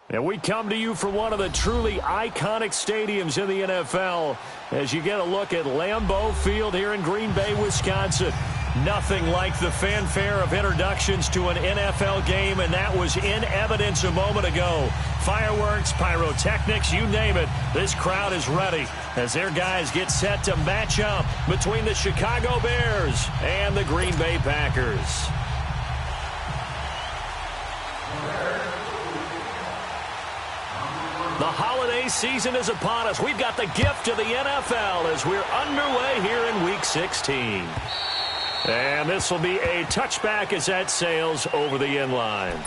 And we come to you from one of the truly iconic stadiums in the NFL as you get a look at Lambeau Field here in Green Bay, Wisconsin. Nothing like the fanfare of introductions to an NFL game, and that was in evidence a moment ago. Fireworks, pyrotechnics, you name it. This crowd is ready as their guys get set to match up between the Chicago Bears and the Green Bay Packers. The holiday season is upon us. We've got the gift of the NFL as we're underway here in Week 16. And this will be a touchback as that sails over the end line.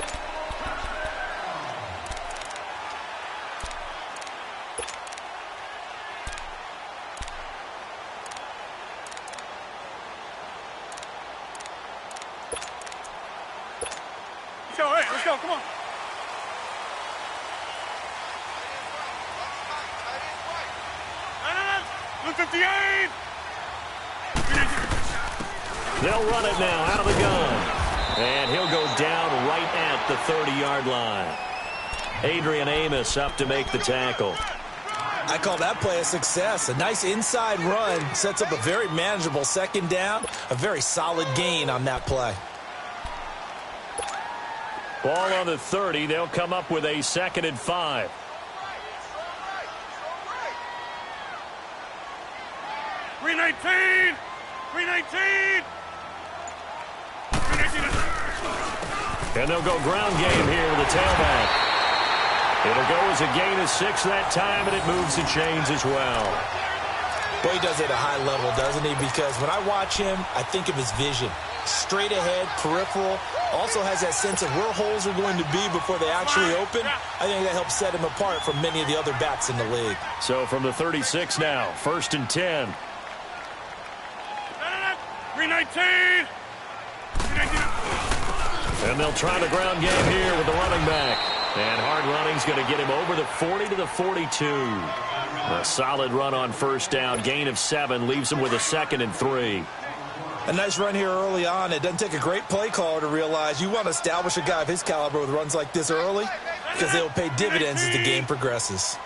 Let's go, come on. Blue 58. They'll run it now out of the gun. And he'll go down right at the 30-yard line. Adrian Amos up to make the tackle. I call that play a success. A nice inside run sets up a very manageable second down. A very solid gain on that play. Ball on the 30. They'll come up with a 2nd and 5. Green 19. Green 19. And they'll go ground game here with the tailback. It'll go as a gain of 6 that time, and it moves the chains as well. Boy, he does it at a high level, doesn't he? Because when I watch him, I think of his vision. Straight ahead, peripheral. Also has that sense of where holes are going to be before they actually open. I think that helps set him apart from many of the other backs in the league. So from the 36 now, 1st and 10. Green 19. And they'll try the ground game here with the running back. And hard running's going to get him over the 40 to the 42. A solid run on 1st down. Gain of 7 leaves him with a 2nd and 3. A nice run here early on. It doesn't take a great play caller to realize you want to establish a guy of his caliber with runs like this early because they'll pay dividends as the game progresses.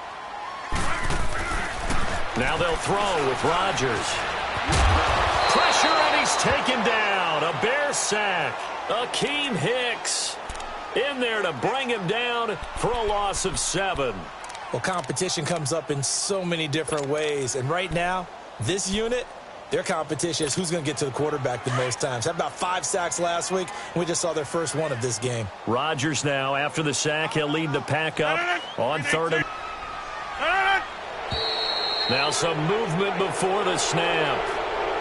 Now they'll throw with Rodgers. Pressure, and he's taken down. A Bear sack. Akeem Hicks in there to bring him down for a loss of 7. Well, competition comes up in so many different ways. And right now, this unit, their competition is who's going to get to the quarterback the most times. Had about 5 sacks last week. We just saw their first one of this game. Rodgers now, after the sack, he'll lead the pack up on 3rd and... Now some movement before the snap.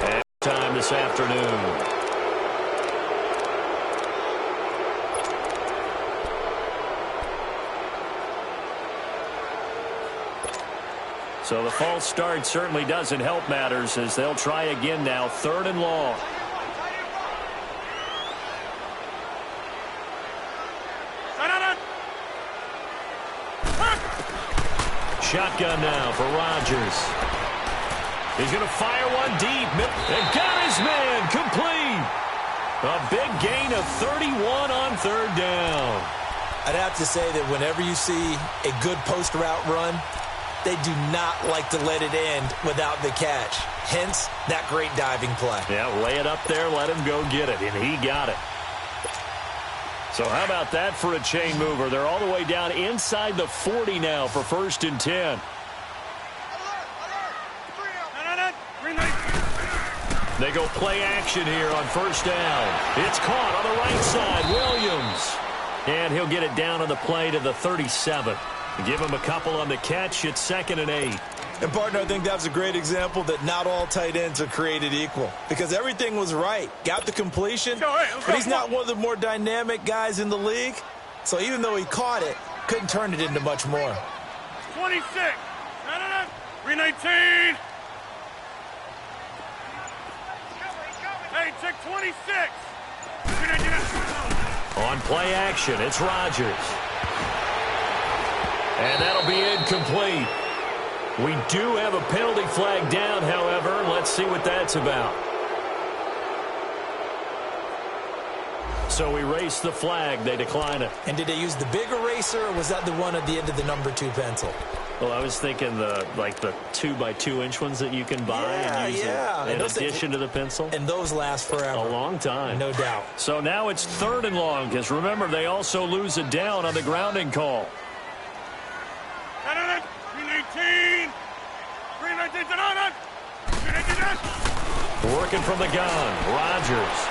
And time this afternoon. So the false start certainly doesn't help matters as they'll try again now. 3rd and long. Shotgun now for Rodgers. He's going to fire one deep. And got his man complete. A big gain of 31 on 3rd down. I'd have to say that whenever you see a good post route run, they do not like to let it end without the catch. Hence, that great diving play. Yeah, lay it up there, let him go get it, and he got it. So how about that for a chain mover? They're all the way down inside the 40 now for 1st and 10. They go play action here on 1st down. It's caught on the right side, Williams. And he'll get it down on the play to the 37. Give him a couple on the catch. It's 2nd and 8. And, partner, I think that was a great example that not all tight ends are created equal. Because everything was right. Got the completion, but he's not one of the more dynamic guys in the league. So even though he caught it, couldn't turn it into much more. 26. 319. Hey, check 26. On play action, it's Rodgers. And that'll be incomplete. We do have a penalty flag down, however. Let's see what that's about. So erase the flag. They decline it. And did they use the big eraser, or was that the one at the end of the number 2 pencil? Well, I was thinking the 2x2-inch ones that you can buy and use in addition to the pencil. And those last forever. A long time. No doubt. So now it's 3rd and long, because remember, they also lose it down on the grounding call. 319. 319. 319. Working from the gun, Rodgers.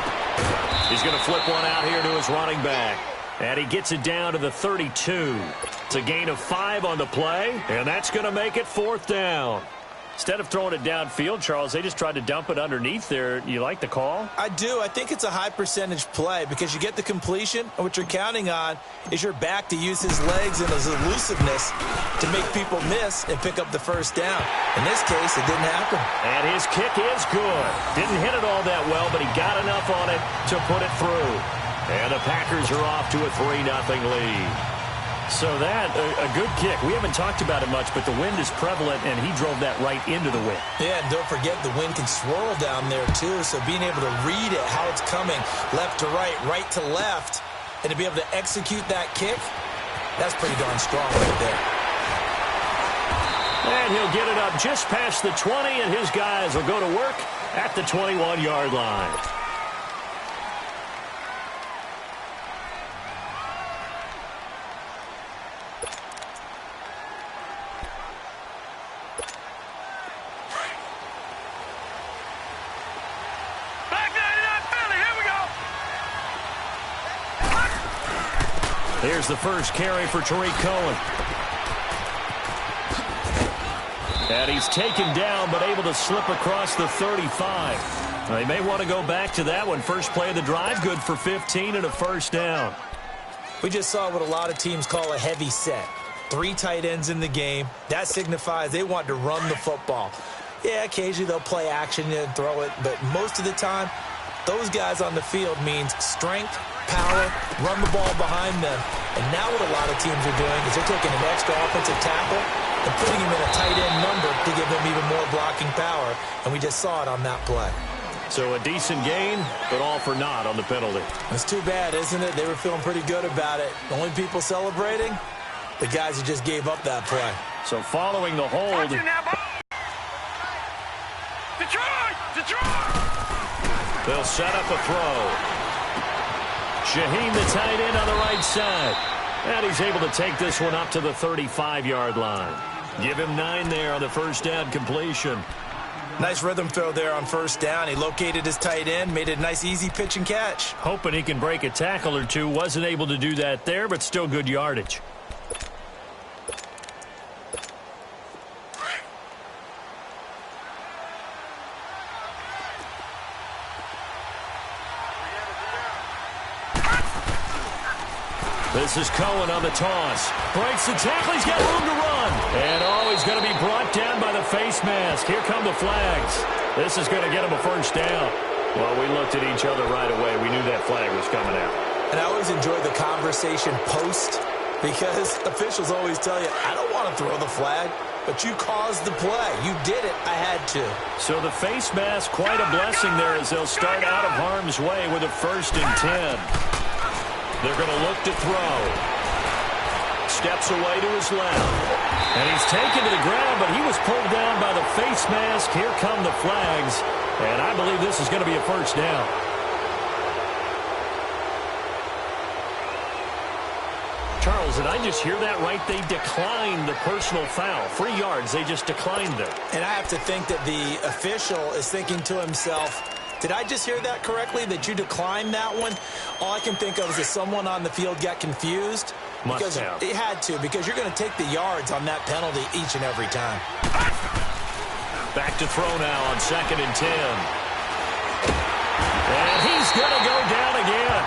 He's going to flip one out here to his running back. And he gets it down to the 32. It's a gain of 5 on the play, and that's going to make it 4th down. Instead of throwing it downfield, Charles, they just tried to dump it underneath there. You like the call? I do. I think it's a high-percentage play because you get the completion, and what you're counting on is your back to use his legs and his elusiveness to make people miss and pick up the 1st down. In this case, it didn't happen. And his kick is good. Didn't hit it all that well, but he got enough on it to put it through. And the Packers are off to a 3-0 lead. So that, a good kick. We haven't talked about it much, but the wind is prevalent, and he drove that right into the wind. Yeah, and don't forget the wind can swirl down there, too. So being able to read it, how it's coming, left to right to left, and to be able to execute that kick, that's pretty darn strong right there. And he'll get it up just past the 20, and his guys will go to work at the 21-yard line. Here's the first carry for Tariq Cohen. And he's taken down, but able to slip across the 35. They may want to go back to that one. First play of the drive, good for 15 and a 1st down. We just saw what a lot of teams call a heavy set. 3 tight ends in the game. That signifies they want to run the football. Yeah, occasionally they'll play action and throw it, but most of the time, those guys on the field means strength, power, run the ball behind them. And now what a lot of teams are doing is they're taking an extra offensive tackle and putting him in a tight end number to give them even more blocking power. And we just saw it on that play. So a decent gain, but all for naught on the penalty. It's too bad, isn't it? They were feeling pretty good about it. The only people celebrating, the guys who just gave up that play. So following the hold. Detroit! They'll set up a throw. Shaheen, the tight end, on the right side. And he's able to take this one up to the 35-yard line. Give him 9 there on the 1st down completion. Nice rhythm throw there on 1st down. He located his tight end, made it a nice, easy pitch and catch. Hoping he can break a tackle or two. Wasn't able to do that there, but still good yardage. This is Cohen on the toss. Breaks the tackle. He's got room to run. And, he's going to be brought down by the face mask. Here come the flags. This is going to get him a 1st down. Well, we looked at each other right away. We knew that flag was coming out. And I always enjoy the conversation post because officials always tell you, I don't want to throw the flag, but you caused the play. You did it. I had to. So the face mask, quite a blessing there as they'll start out of harm's way with a 1st and 10. They're going to look to throw. Steps away to his left. And he's taken to the ground, but he was pulled down by the face mask. Here come the flags. And I believe this is going to be a 1st down. Charles, did I just hear that right? They declined the personal foul. 3 yards, they just declined it. And I have to think that the official is thinking to himself, did I just hear that correctly, that you declined that one? All I can think of is that someone on the field got confused. Must have. It had to, because you're going to take the yards on that penalty each and every time. Back to throw now on 2nd and 10. And he's going to go down again.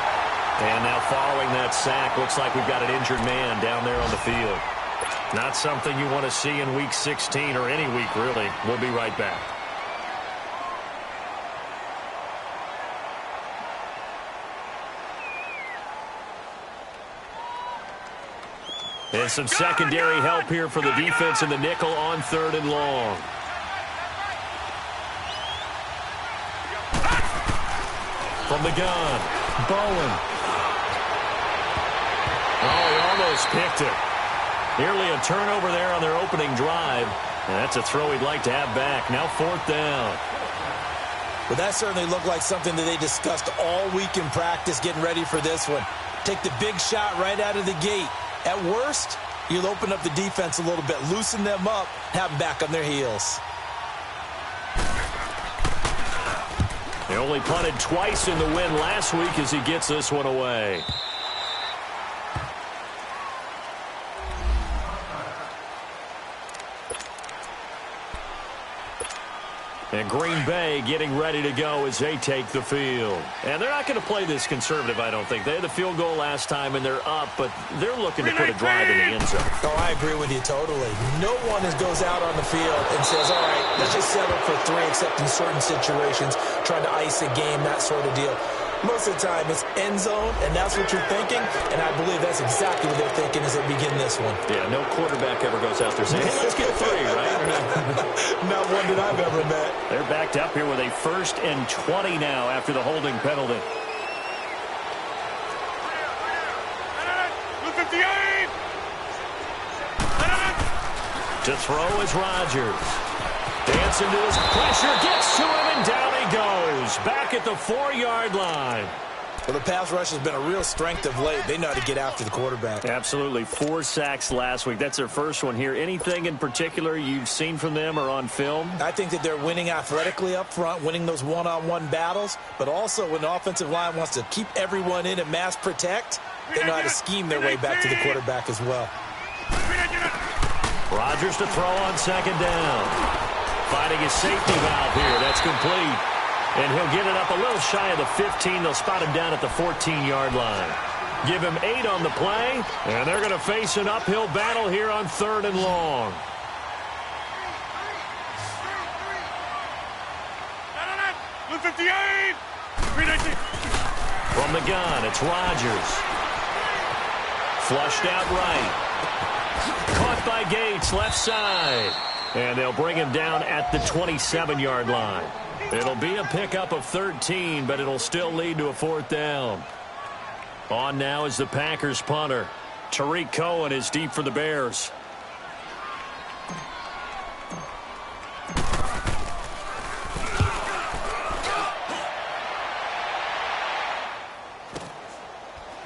And now following that sack, looks like we've got an injured man down there on the field. Not something you want to see in Week 16 or any week, really. We'll be right back. And some secondary help here for the defense in the nickel on 3rd and long. From the gun, Bowen. almost picked it. Nearly a turnover there on their opening drive. And that's a throw he'd like to have back. Now 4th down. Well, that certainly looked like something that they discussed all week in practice getting ready for this one. Take the big shot right out of the gate. At worst, you'll open up the defense a little bit, loosen them up, have them back on their heels. He only punted twice in the win last week as he gets this one away. And Green Bay getting ready to go as they take the field. And they're not going to play this conservative, I don't think. They had the field goal last time, and they're up, but they're looking to put a drive in the end zone. Oh, I agree with you totally. No one goes out on the field and says, all right, let's just settle for 3, except in certain situations, trying to ice a game, that sort of deal. Most of the time, it's end zone, and that's what you're thinking, and I believe that's exactly what they're thinking as they begin this one. Yeah, no quarterback ever goes out there saying, hey, let's get 3, right? Not one that I've ever met. They're backed up here with a 1st and 20 now after the holding penalty. To throw is Rodgers. Dancing to his pressure, gets to him, and down he goes. Back at the 4-yard line. Well, the pass rush has been a real strength of late. They know how to get after the quarterback. Absolutely. 4 sacks last week. That's their first one here. Anything in particular you've seen from them or on film? I think that they're winning athletically up front, winning those one-on-one battles, but also when the offensive line wants to keep everyone in and mass protect, they know how to scheme their way back to the quarterback as well. Rodgers to throw on 2nd down. Finding his safety valve here. That's complete. And he'll get it up a little shy of the 15. They'll spot him down at the 14-yard line. Give him 8 on the play, and they're going to face an uphill battle here on 3rd and long. From the gun, it's Rodgers. Flushed out right. Caught by Gates, left side. And they'll bring him down at the 27-yard line. It'll be a pickup of 13, but it'll still lead to a 4th down. On now is the Packers punter. Tariq Cohen is deep for the Bears.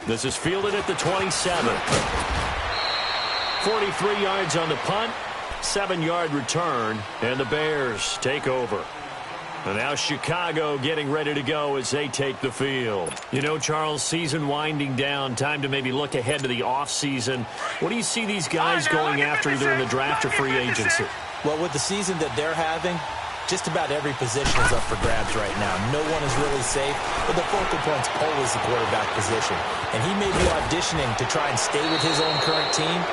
This is fielded at the 27. 43 yards on the punt. 7-yard return, and the Bears take over. And now Chicago getting ready to go as they take the field. You know, Charles, season winding down, time to maybe look ahead to the offseason. What do you see these guys going after either in the draft or free agency? Well, with the season that they're having, just about every position is up for grabs right now. No one is really safe, but the focal point's always the quarterback position. And he may be auditioning to try and stay with his own current team.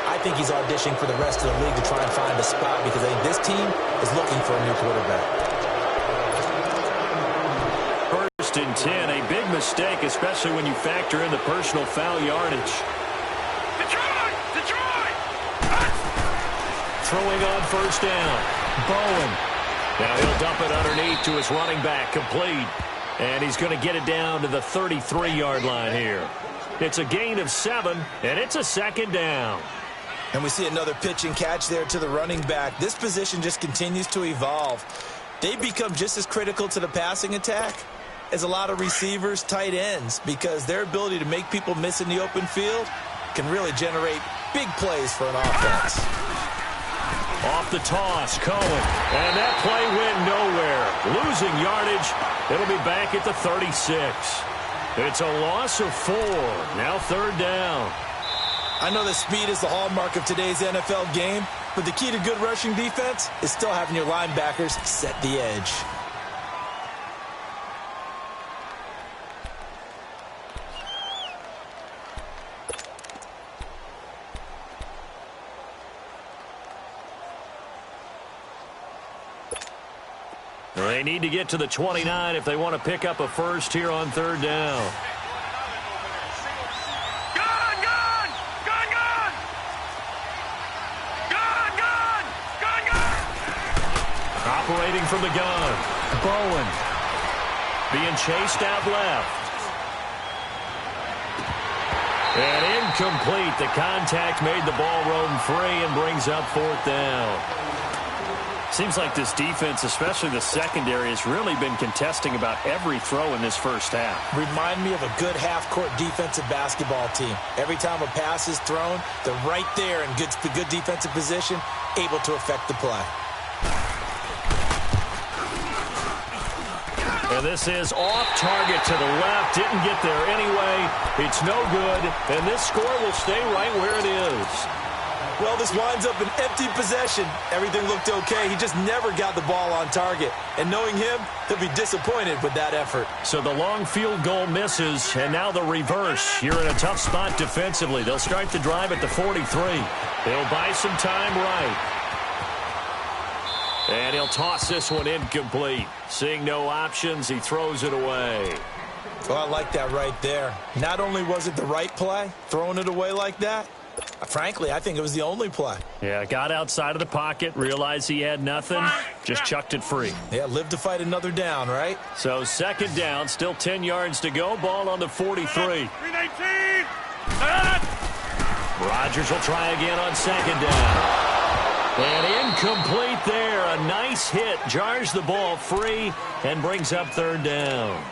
I think he's auditioning for the rest of the league to try and find a spot because I think this team is looking for a new quarterback. 1st and 10, a big mistake, especially when you factor in the personal foul yardage. Detroit! Throwing on 1st down. Bowen. Now he'll dump it underneath to his running back, complete. And he's going to get it down to the 33-yard line here. It's a gain of 7, and it's a 2nd down. And we see another pitch and catch there to the running back. This position just continues to evolve. They become just as critical to the passing attack as a lot of receivers, tight ends, because their ability to make people miss in the open field can really generate big plays for an offense. Off the toss, Cohen. And that play went nowhere. Losing yardage. It'll be back at the 36. It's a loss of 4. Now 3rd down. I know that speed is the hallmark of today's NFL game, but the key to good rushing defense is still having your linebackers set the edge. They need to get to the 29 if they want to pick up a first here on 3rd down. Operating from the gun. Bowen. Being chased out left. And incomplete. The contact made the ball roam free and brings up 4th down. Seems like this defense, especially the secondary, has really been contesting about every throw in this first half. Remind me of a good half-court defensive basketball team. Every time a pass is thrown, they're right there in good defensive position, able to affect the play. And this is off target to the left. Didn't get there anyway. It's no good. And this score will stay right where it is. Well, this winds up an empty possession. Everything looked okay. He just never got the ball on target. And knowing him, he'll be disappointed with that effort. So the long field goal misses, and now the reverse. You're in a tough spot defensively. They'll start the drive at the 43. They'll buy some time right. And he'll toss this one incomplete. Seeing no options, he throws it away. Well, I like that right there. Not only was it the right play, throwing it away like that, frankly, I think it was the only play. Yeah, got outside of the pocket, realized he had nothing, just chucked it free. Yeah, live to fight another down, right? So 2nd down, still 10 yards to go, ball on the 43. Rodgers will try again on 2nd down. And incomplete there. A nice hit, jars the ball free, and brings up 3rd down.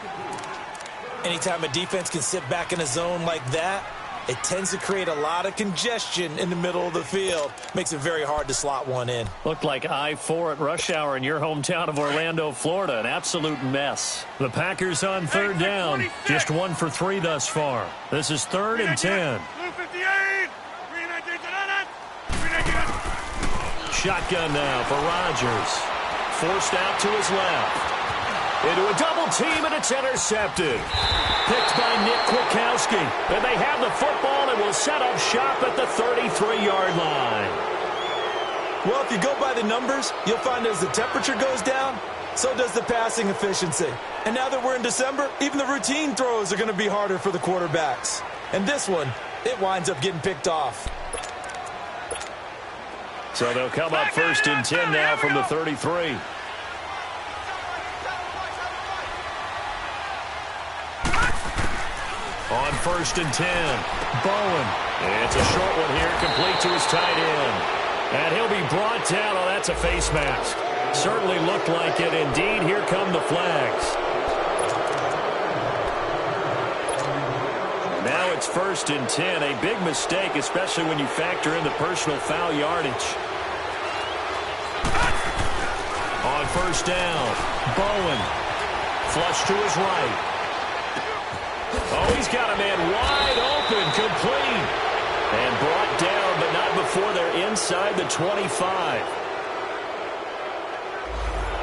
Anytime a defense can sit back in a zone like that, it tends to create a lot of congestion in the middle of the field. Makes it very hard to slot one in. Looked like I-4 at rush hour in your hometown of Orlando, Florida. An absolute mess. The Packers on 3rd down. Just 1 for 3 thus far. This is 3rd and 10. Shotgun now for Rodgers. Forced out to his left. Into a double team, and it's intercepted. Picked by Nick Kwiatkowski. And they have the football and will set up shop at the 33-yard line. Well, if you go by the numbers, you'll find as the temperature goes down, so does the passing efficiency. And now that we're in December, even the routine throws are going to be harder for the quarterbacks. And this one, it winds up getting picked off. So they'll come up 1st and 10 now from the 33. On 1st and 10, Bowen. It's a short one here, complete to his tight end. And he'll be brought down. Oh, that's a face mask. Certainly looked like it. Indeed, here come the flags. Now it's 1st and 10. A big mistake, especially when you factor in the personal foul yardage. On 1st down, Bowen. Flush to his right. Oh, he's got a man wide open, complete. And brought down, but not before they're inside the 25.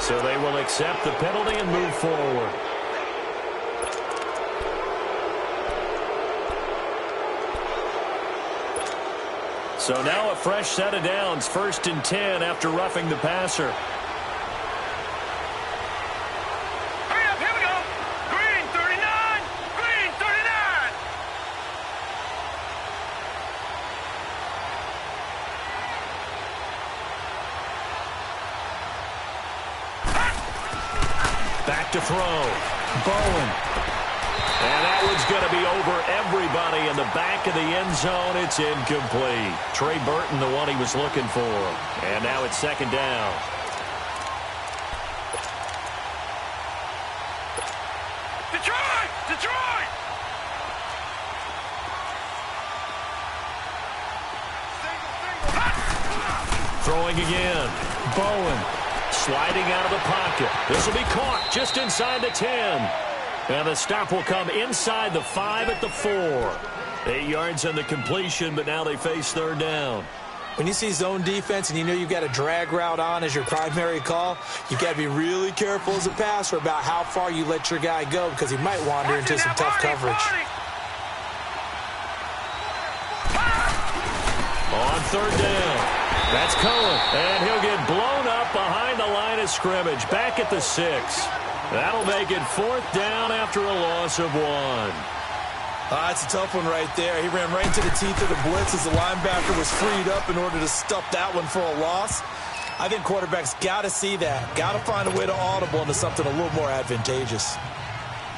So they will accept the penalty and move forward. So now a fresh set of downs, 1st and 10 after roughing the passer. Back to throw. Bowen. And that one's going to be over everybody in the back of the end zone. It's incomplete. Trey Burton, the one he was looking for. And now it's 2nd down. Detroit! Detroit! Throwing again. Bowen. Sliding out of the pocket. This will be caught just inside the 10. And the stop will come inside the 5 at the 4. 8 yards on the completion, but now they face 3rd down. When you see zone defense and you know you've got a drag route on as your primary call, you've got to be really careful as a passer about how far you let your guy go because he might wander into some tough coverage. On 3rd down. That's Cohen, and he'll get blown up behind the line of scrimmage. Back at the 6. That'll make it 4th down after a loss of 1. That's a tough one right there. He ran right into the teeth of the blitz as the linebacker was freed up in order to stuff that one for a loss. I think quarterbacks got to see that. Got to find a way to audible into something a little more advantageous.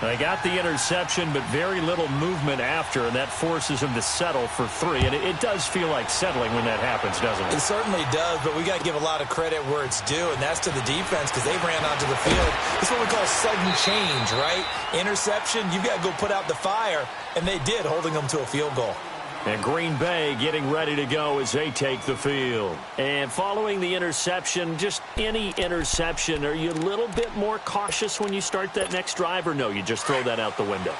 They got the interception, but very little movement after, and that forces him to settle for 3. And it does feel like settling when that happens, doesn't it? It certainly does, but we got to give a lot of credit where it's due, and that's to the defense because they ran onto the field. It's what we call sudden change, right? Interception, you've got to go put out the fire, and they did, holding them to a field goal. And Green Bay getting ready to go as they take the field. And following the interception, just any interception, are you a little bit more cautious when you start that next drive, or no, you just throw that out the window?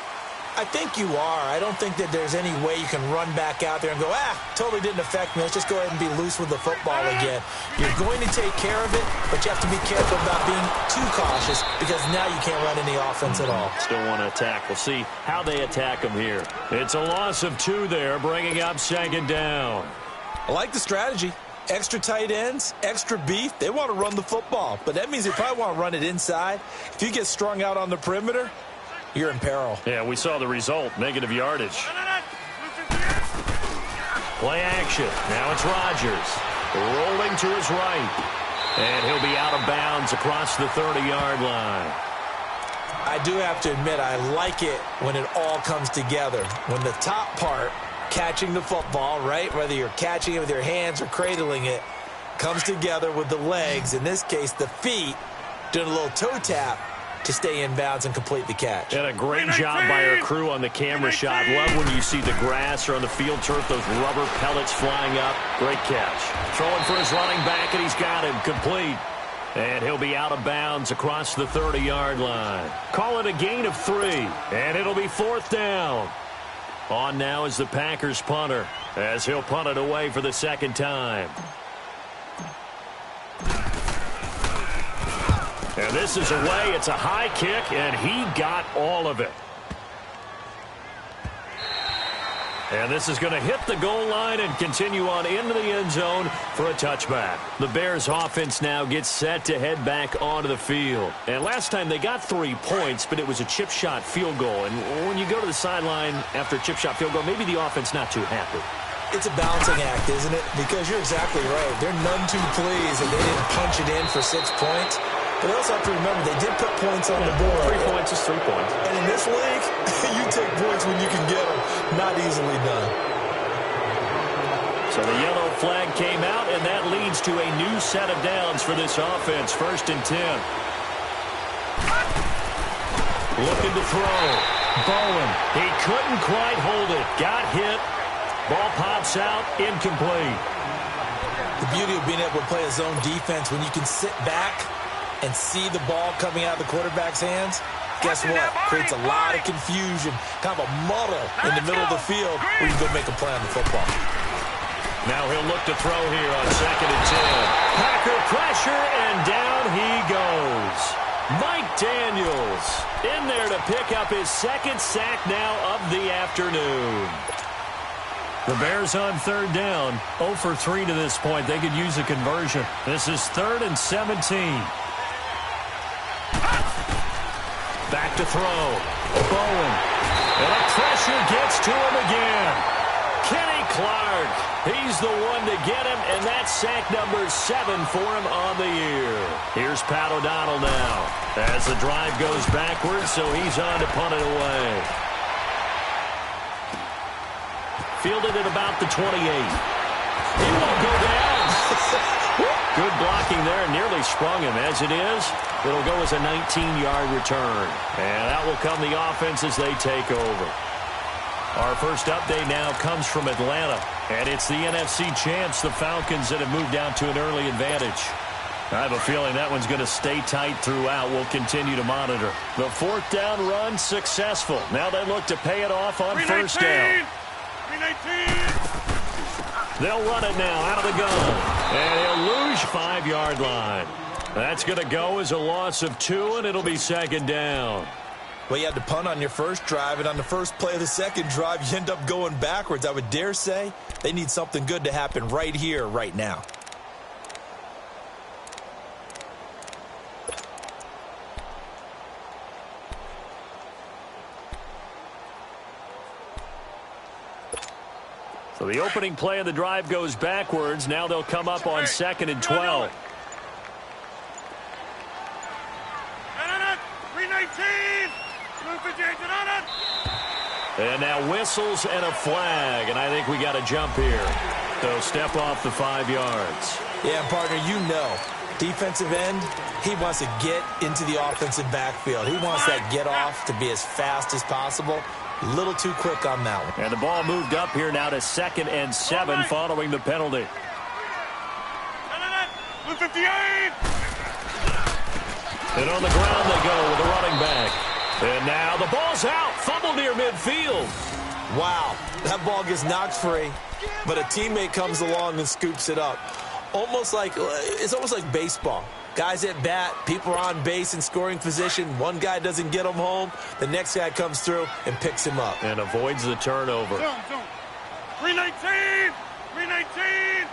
I think you are. I don't think that there's any way you can run back out there and go, totally didn't affect me. Let's just go ahead and be loose with the football again. You're going to take care of it, but you have to be careful about being too cautious because now you can't run any offense at all. Still want to attack. We'll see how they attack them here. It's a loss of 2 there, bringing up 2nd down. I like the strategy. Extra tight ends, extra beef. They want to run the football, but that means they probably want to run it inside. If you get strung out on the perimeter, you're in peril. Yeah, we saw the result. Negative yardage. Play action. Now it's Rodgers. Rolling to his right. And he'll be out of bounds across the 30-yard line. I do have to admit, I like it when it all comes together. When the top part, catching the football, right, whether you're catching it with your hands or cradling it, comes together with the legs, in this case the feet, doing a little toe tap to stay in bounds and complete the catch. And a great job by our crew on the camera shot. Love when you see the grass or on the field turf, those rubber pellets flying up. Great catch. Throwing for his running back, and he's got him complete. And he'll be out of bounds across the 30-yard line. Call it a gain of 3, and it'll be 4th down. On now is the Packers punter, as he'll punt it away for the 2nd time. And this is away. It's a high kick, and he got all of it. And this is going to hit the goal line and continue on into the end zone for a touchback. The Bears offense now gets set to head back onto the field. And last time they got 3 points, but it was a chip shot field goal. And when you go to the sideline after a chip shot field goal, maybe the offense not too happy. It's a balancing act, isn't it? Because you're exactly right. They're none too pleased that they didn't punch it in for 6 points. But they also have to remember they did put points on the board. 3 points is 3 points. And in this league, you take points when you can get them. Not easily done. So the yellow flag came out, and that leads to a new set of downs for this offense. 1st and 10. Looking to throw. Bowen. He couldn't quite hold it. Got hit. Ball pops out. Incomplete. The beauty of being able to play a zone defense when you can sit back and see the ball coming out of the quarterback's hands, guess what? Creates a lot of confusion, kind of a muddle in the middle of the field where you go make a play on the football. Now he'll look to throw here on 2nd and 10. Packer pressure, and down he goes. Mike Daniels in there to pick up his 2nd sack now of the afternoon. The Bears on 3rd down, 0 for 3 to this point. They could use a conversion. This is 3rd and 17. Back to throw. Bowen. And a pressure gets to him again. Kenny Clark. He's the one to get him, and that's sack number 7 for him on the year. Here's Pat O'Donnell now as the drive goes backwards, so he's on to punt it away. Fielded at about the 28. He won't go down. Good blocking there, nearly sprung him. As it is, it'll go as a 19-yard return. And that will come the offense as they take over. Our first update now comes from Atlanta, and it's the NFC champs, the Falcons, that have moved down to an early advantage. I have a feeling that one's going to stay tight throughout. We'll continue to monitor. The 4th down run successful. Now they look to pay it off on 1st down. They'll run it now out of the gun. And he'll lose 5-yard line. That's going to go as a loss of 2, and it'll be 2nd down. Well, you had to punt on your first drive, and on the first play of the second drive, you end up going backwards. I would dare say they need something good to happen right here, right now. So the opening play of the drive goes backwards. Now they'll come up on 2nd and 12. 319. And now whistles and a flag, and I think we got a jump here. So step off the 5 yards. Yeah, partner, you know, defensive end, he wants to get into the offensive backfield. He wants that get off to be as fast as possible. A little too quick on that one. And the ball moved up here now to 2nd and 7 following the penalty. 58! And on the ground they go with the running back. And now the ball's out. Fumble near midfield. Wow, that ball gets knocked free, but a teammate comes along and scoops it up. It's almost like baseball. Guys at bat, people are on base in scoring position. One guy doesn't get him home. The next guy comes through and picks him up. And avoids the turnover. 319! 319!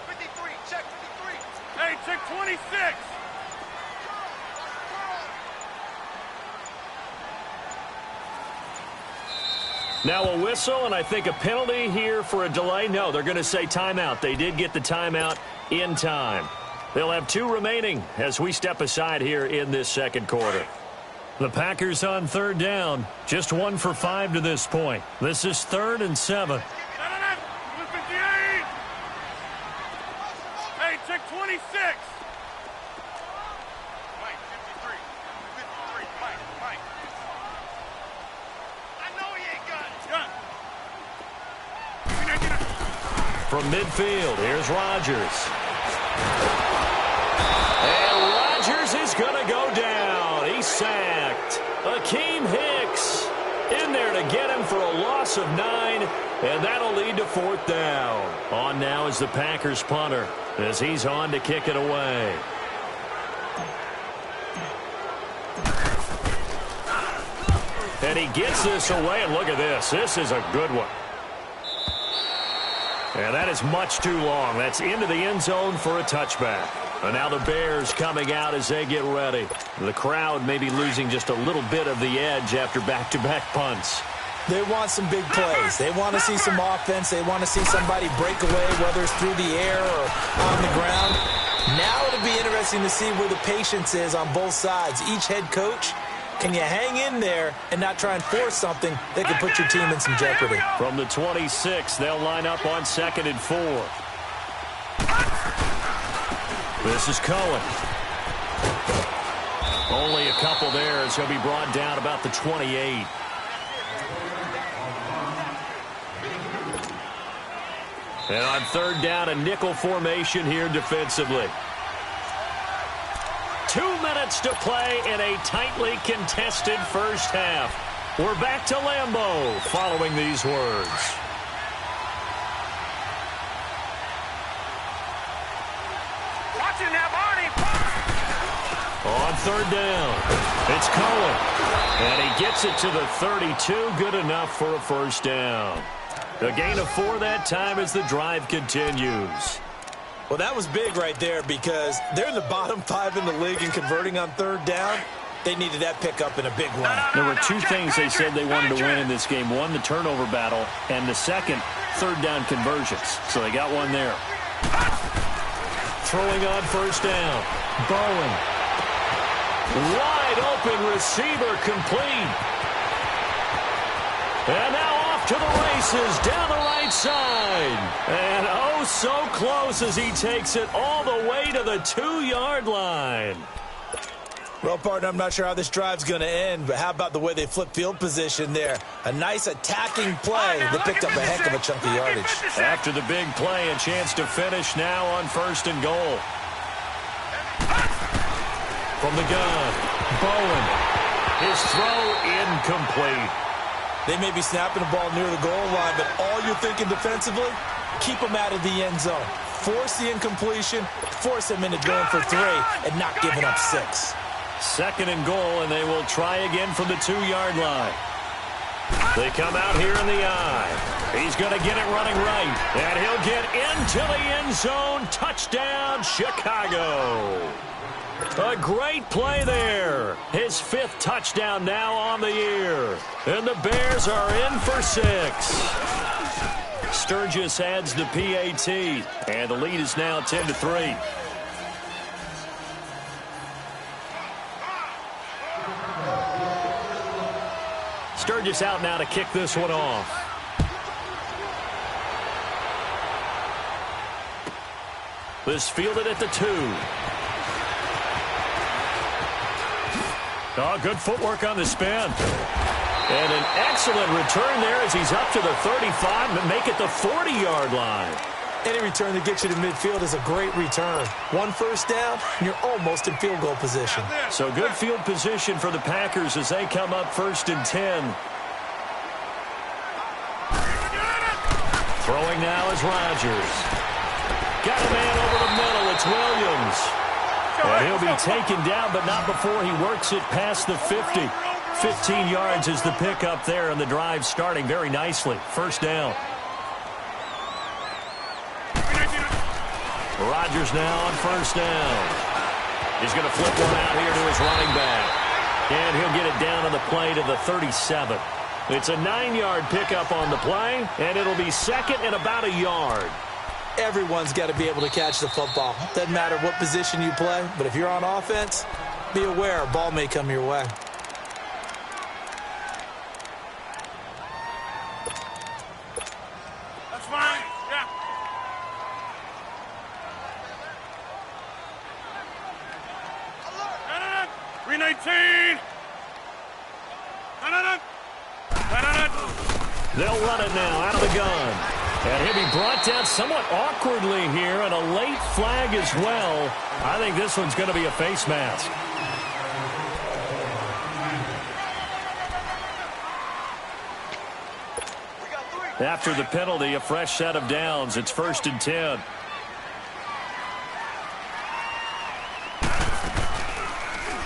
53, check 53. Hey, check 26! Now a whistle, and I think a penalty here for a delay. No, they're going to say timeout. They did get the timeout in time. They'll have 2 remaining as we step aside here in this second quarter. The Packers on 3rd down. Just 1 for 5 to this point. This is 3rd and 7. 58! Hey, check 26! Mike, 53. 53, Mike. I know he ain't got it. Gun. From midfield, here's Rodgers. And Rodgers is going to go down. He's sacked. Akeem Hicks in there to get him for a loss of 9, and that'll lead to 4th down. On now is the Packers punter as he's on to kick it away. And he gets this away, and look at this. This is a good one. And that is much too long. That's into the end zone for a touchback. And now the Bears coming out as they get ready. The crowd may be losing just a little bit of the edge after back-to-back punts. They want some big plays. They want to see some offense. They want to see somebody break away, whether it's through the air or on the ground. Now it'll be interesting to see where the patience is on both sides. Each head coach, can you hang in there and not try and force something that could put your team in some jeopardy? From the 26, they'll line up on 2nd and 4. This is Cohen. Only a couple there as he'll be brought down about the 28. And on 3rd down, a nickel formation here defensively. 2 minutes to play in a tightly contested first half. We're back to Lambeau following these words. Watch it now, Barney. On 3rd down, it's Cohen. And he gets it to the 32. Good enough for a 1st down. A gain of 4 that time as the drive continues. Well, that was big right there because they're in the bottom 5 in the league in converting on 3rd down. They needed that pickup in a big one. There were 2 things they said they wanted to win in this game. One, the turnover battle, and the second, 3rd down conversions. So they got one there. Throwing on 1st down. Bowen. Wide open receiver complete. And now off to the races down the right side. And oh, so close as he takes it all the way to the 2-yard line. Well, partner, I'm not sure how this drive's going to end, but how about the way they flip field position there? A nice attacking play that picked up a heck of a chunk of yardage. After the big play, a chance to finish now on 1st and goal. From the gun, Bowen. His throw incomplete. They may be snapping the ball near the goal line, but all you're thinking defensively, keep them out of the end zone. Force the incompletion, force them into going for 3, and not giving up 6. 2nd and goal, and they will try again from the 2-yard line. They come out here in the eye. He's going to get it running right, and he'll get into the end zone. Touchdown, Chicago. A great play there. His 5th touchdown now on the year. And the Bears are in for 6. Sturgis adds the PAT, and the lead is now 10-3. Sturgis out now to kick this one off. This fielded at the 2. Oh, good footwork on the spin. And an excellent return there as he's up to the 35 and make it the 40-yard line. Any return that gets you to midfield is a great return. 1 first down, and you're almost in field goal position. So good field position for the Packers as they come up 1st and 10. Throwing now is Rodgers. Got a man over the middle. It's Williams. And he'll be taken down, but not before he works it past the 50. 15 yards is the pickup there, and the drive starting very nicely. 1st down. Rodgers now on 1st down. He's going to flip one out here to his running back. And he'll get it down on the play to the 37. It's a 9-yard pickup on the play, and it'll be 2nd and about a yard. Everyone's got to be able to catch the football. Doesn't matter what position you play, but if you're on offense, be aware a ball may come your way. That's fine. Yeah. Alert. 319. They'll run it now out of the gun. And he'll be brought down somewhat awkwardly here, and a late flag as well. I think this one's going to be a face mask. After the penalty, a fresh set of downs. It's 1st and 10.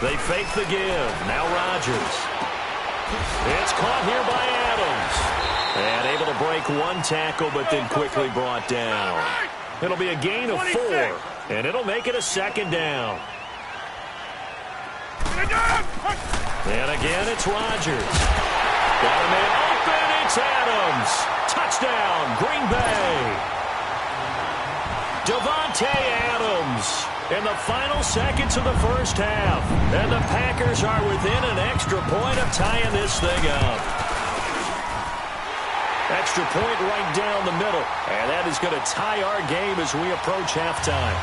They fake the give. Now Rodgers. It's caught here by Adams. And able to break 1 tackle, but then quickly brought down. It'll be a gain of 4, and it'll make it a 2nd down. And again, it's Rodgers. Got a man open. It's Adams. Touchdown, Green Bay. Davante Adams in the final seconds of the 1st half. And the Packers are within an extra point of tying this thing up. Extra point right down the middle. And that is going to tie our game as we approach halftime.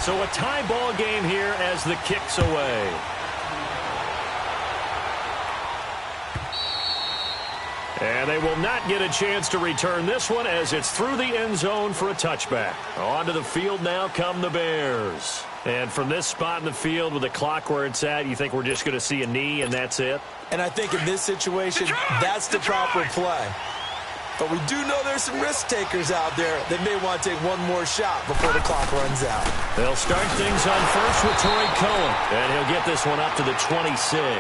So a tie ball game here as the kick's away. And they will not get a chance to return this one as it's through the end zone for a touchback. Onto the field now come the Bears. And from this spot in the field with the clock where it's at, you think we're just going to see a knee and that's it? And I think in this situation, that's the proper play. But we do know there's some risk takers out there that may want to take one more shot before the clock runs out. They'll start things on first with Torrey Cohen. And he'll get this one up to the 26.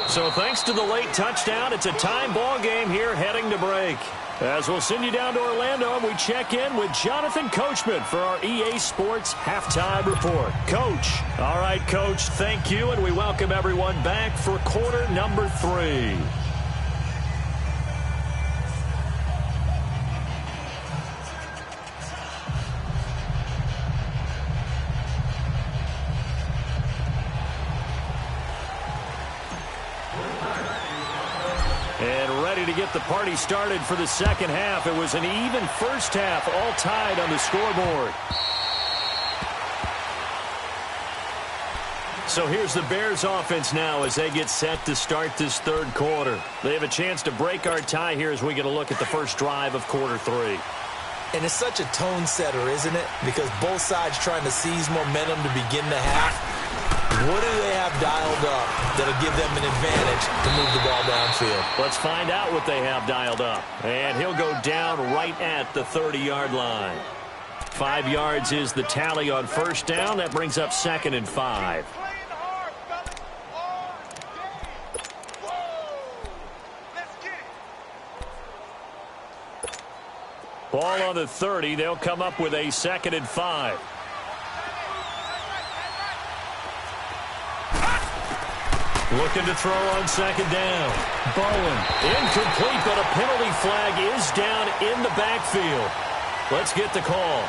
So thanks to the late touchdown, it's a tie ball game here heading to break. As we'll send you down to Orlando, and we check in with Jonathan Coachman for our EA Sports Halftime Report. Coach. All right, Coach, thank you, and we welcome everyone back for quarter number 3. And ready to get the party started for the second half. It was an even first half, all tied on the scoreboard. So here's the Bears offense now as they get set to start this third quarter. They have a chance to break our tie here as we get a look at the first drive of quarter 3. And it's such a tone setter, isn't it? Because both sides trying to seize momentum to begin the half. What do they have dialed up that'll give them an advantage to move the ball downfield? Let's find out what they have dialed up. And he'll go down right at the 30-yard line. 5 yards is the tally on first down. That brings up 2nd and 5. Ball on the 30. They'll come up with a 2nd and 5. Looking to throw on second down. Bowen. Incomplete, but a penalty flag is down in the backfield. Let's get the call.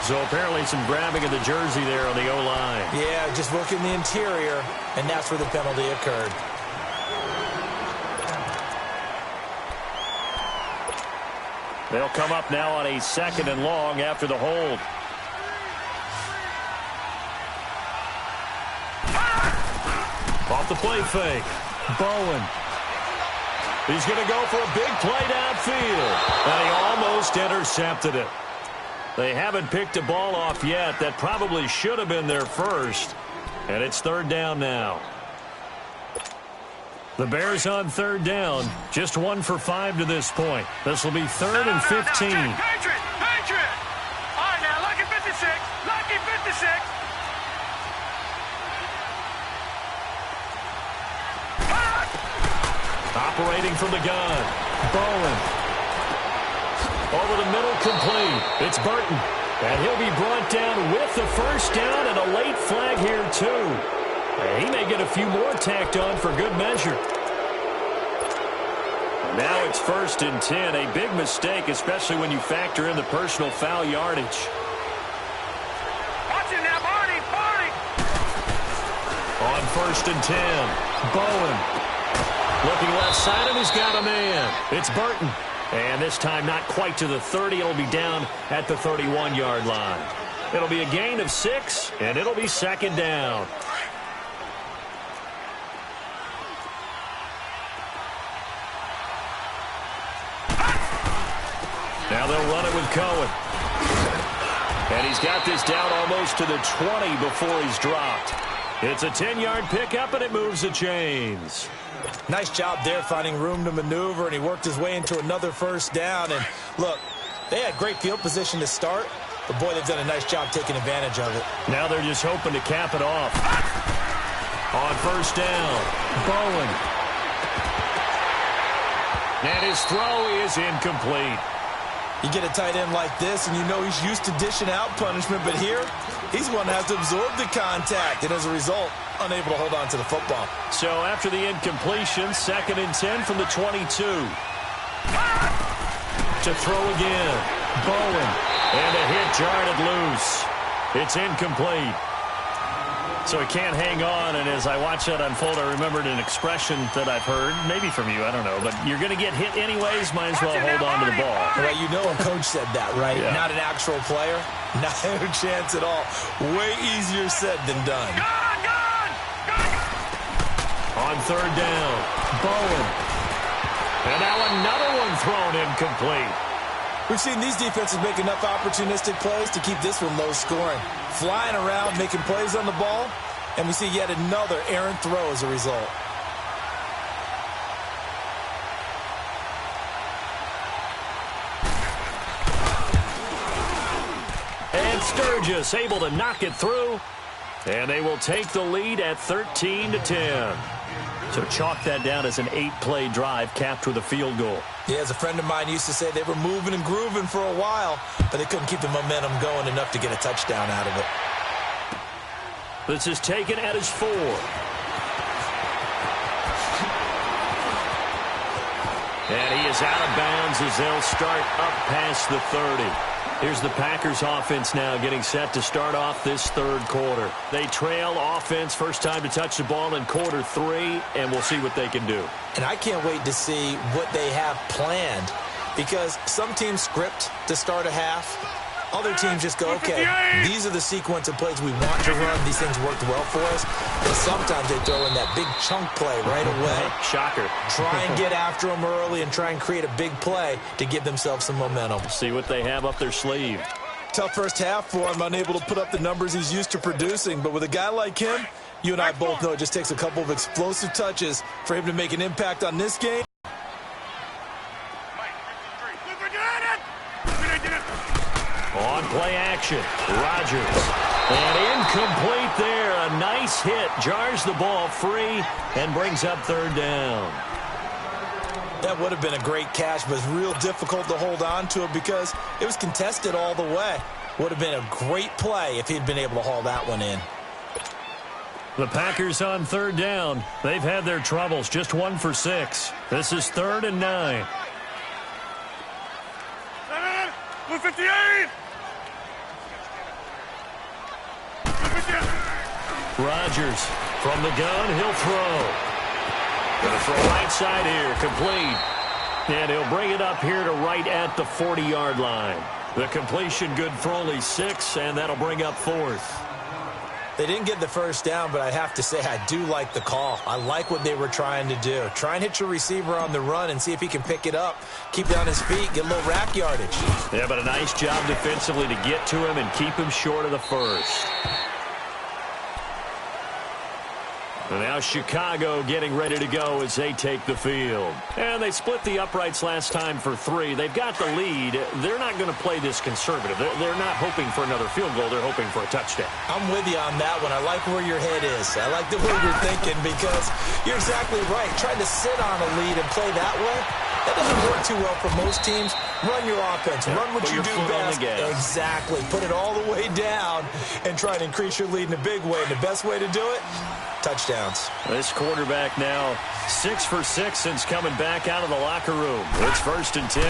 So apparently some grabbing of the jersey there on the O-line. Yeah, just working the interior, and that's where the penalty occurred. They'll come up now on a 2nd and long after the hold. Off the play fake. Bowen. He's going to go for a big play downfield. And he almost intercepted it. They haven't picked a ball off yet. That probably should have been their first. And it's 3rd down now. The Bears on 3rd down. Just 1 for 5 to this point. This will be 3rd and 15. Patriot! Patriot! All right, now, lucky 56. Lucky 56. Operating from the gun. Bowen. Over the middle, complete. It's Burton. And he'll be brought down with the first down and a late flag here, too. He may get a few more tacked on for good measure. Now it's 1st and 10. A big mistake, especially when you factor in the personal foul yardage. Watch it now, Barney! Barney! On 1st and 10. Bowen. Looking left side, and he's got a man. It's Burton. And this time not quite to the 30. It'll be down at the 31-yard line. It'll be a gain of 6, and it'll be 2nd down. Now they'll run it with Cohen. And he's got this down almost to the 20 before he's dropped. It's a 10-yard pickup, and it moves the chains. Nice job there finding room to maneuver, and he worked his way into another first down. And look, they had great field position to start, but boy, they've done a nice job taking advantage of it. Now they're just hoping to cap it off. On 1st down, Bowen. And his throw is incomplete. You get a tight end like this, and you know he's used to dishing out punishment, but here, he's one that has to absorb the contact, and as a result, unable to hold on to the football. So after the incompletion, 2nd and 10 from the 22. To throw again. Bowen. And a hit jarred it loose. It's incomplete. So he can't hang on, and as I watch that unfold, I remembered an expression that I've heard, maybe from you, I don't know, but you're going to get hit anyways, might as well hold on to the ball. Right, you know a coach said that, right? Yeah. Not an actual player. Not a chance at all. Way easier said than done. On 3rd down, Bowen. And now another one thrown incomplete. We've seen these defenses make enough opportunistic plays to keep this one low scoring. Flying around, making plays on the ball, and we see yet another errant throw as a result. And Sturgis able to knock it through, and they will take the lead at 13-10. So chalk that down as an 8-play drive capped with a field goal. Yeah, as a friend of mine used to say, they were moving and grooving for a while, but they couldn't keep the momentum going enough to get a touchdown out of it. This is taken at his 4. And he is out of bounds as they'll start up past the 30. Here's the Packers offense now getting set to start off this 3rd quarter. They trail offense, first time to touch the ball in quarter 3, and we'll see what they can do. And I can't wait to see what they have planned, because some teams script to start a half. Other teams just go, okay, these are the sequence of plays we want to run. These things worked well for us. And sometimes they throw in that big chunk play right away. Shocker. Try and get after them early and try and create a big play to give themselves some momentum. See what they have up their sleeve. Tough first half for him, unable to put up the numbers he's used to producing. But with a guy like him, you and I both know it just takes a couple of explosive touches for him to make an impact on this game. On play action, Rodgers. And incomplete there. A nice hit. Jars the ball free and brings up 3rd down. That would have been a great catch, but it's real difficult to hold on to it because it was contested all the way. Would have been a great play if he'd been able to haul that one in. The Packers on 3rd down. They've had their troubles. Just 1 for 6. This is 3rd and 9. 58! Rodgers from the gun, he'll throw. Going to throw right side here, complete. And he'll bring it up here to right at the 40-yard line. The completion good for only 6, and that'll bring up 4th. They didn't get the first down, but I have to say I do like the call. I like what they were trying to do. Try and hit your receiver on the run and see if he can pick it up, keep it on his feet, get a little rack yardage. Yeah, but a nice job defensively to get to him and keep him short of the first. And now Chicago getting ready to go as they take the field. And they split the uprights last time for 3. They've got the lead. They're not going to play this conservative. They're not hoping for another field goal. They're hoping for a touchdown. I'm with you on that one. I like where your head is. I like the way you're thinking because you're exactly right. Trying to sit on a lead and play that way, that doesn't work too well for most teams. Run your offense. Run what you do best. Exactly. Put it all the way down and try to increase your lead in a big way. And the best way to do it, touchdowns. This quarterback now 6 for 6 since coming back out of the locker room. It's 1st and 10.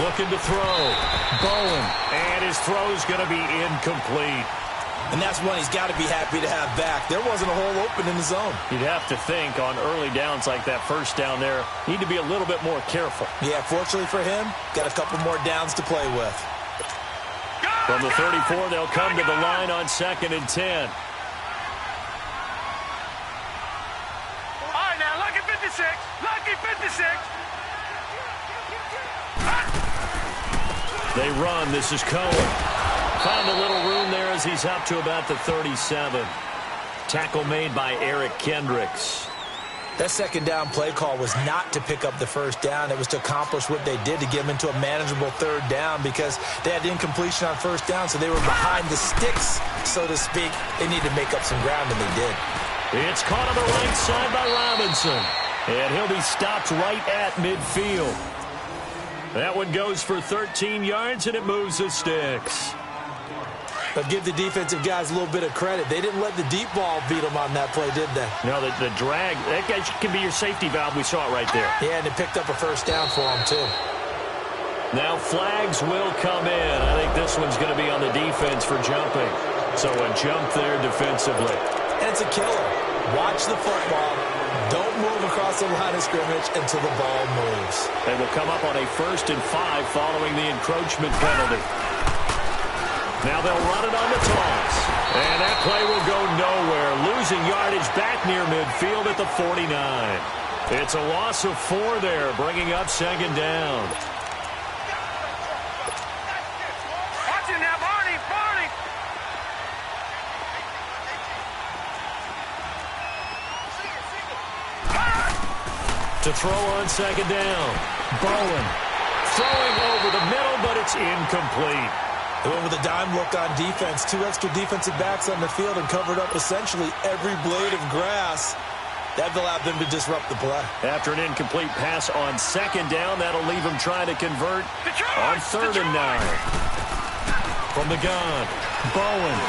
Looking to throw. Bowen. And his throw's going to be incomplete. And that's one he's got to be happy to have back. There wasn't a hole open in the zone. You'd have to think on early downs like that first down there, need to be a little bit more careful. Yeah, fortunately for him, got a couple more downs to play with. From the 34, they'll come to the line on 2nd and 10. All right, now, lucky 56. Lucky 56. They run. This is Cohen. Found a little room there as he's up to about the 37. Tackle made by Eric Kendricks. That second down play call was not to pick up the first down. It was to accomplish what they did to get them into a manageable 3rd down because they had incompletion on 1st down, so they were behind the sticks, so to speak. They needed to make up some ground, and they did. It's caught on the right side by Robinson, and he'll be stopped right at midfield. That one goes for 13 yards, and it moves the sticks. But give the defensive guys a little bit of credit. They didn't let the deep ball beat them on that play, did they? No, the drag, that guy can be your safety valve. We saw it right there. Yeah, and it picked up a first down for them, too. Now flags will come in. I think this one's going to be on the defense for jumping. So a jump there defensively. And it's a killer. Watch the football. Don't move across the line of scrimmage until the ball moves. They will come up on a 1st and 5 following the encroachment penalty. Now they'll run it on the toss. And that play will go nowhere. Losing yardage back near midfield at the 49. It's a loss of 4 there, bringing up 2nd down. Watch it now, Barney. Barney. To throw on 2nd down. Bowen throwing over the middle, but it's incomplete. They went with a dime look on defense. 2 extra defensive backs on the field and covered up essentially every blade of grass. That allowed them to disrupt the play. After an incomplete pass on 2nd down, that'll leave them trying to convert on 3rd and 9. From the gun, Bowen.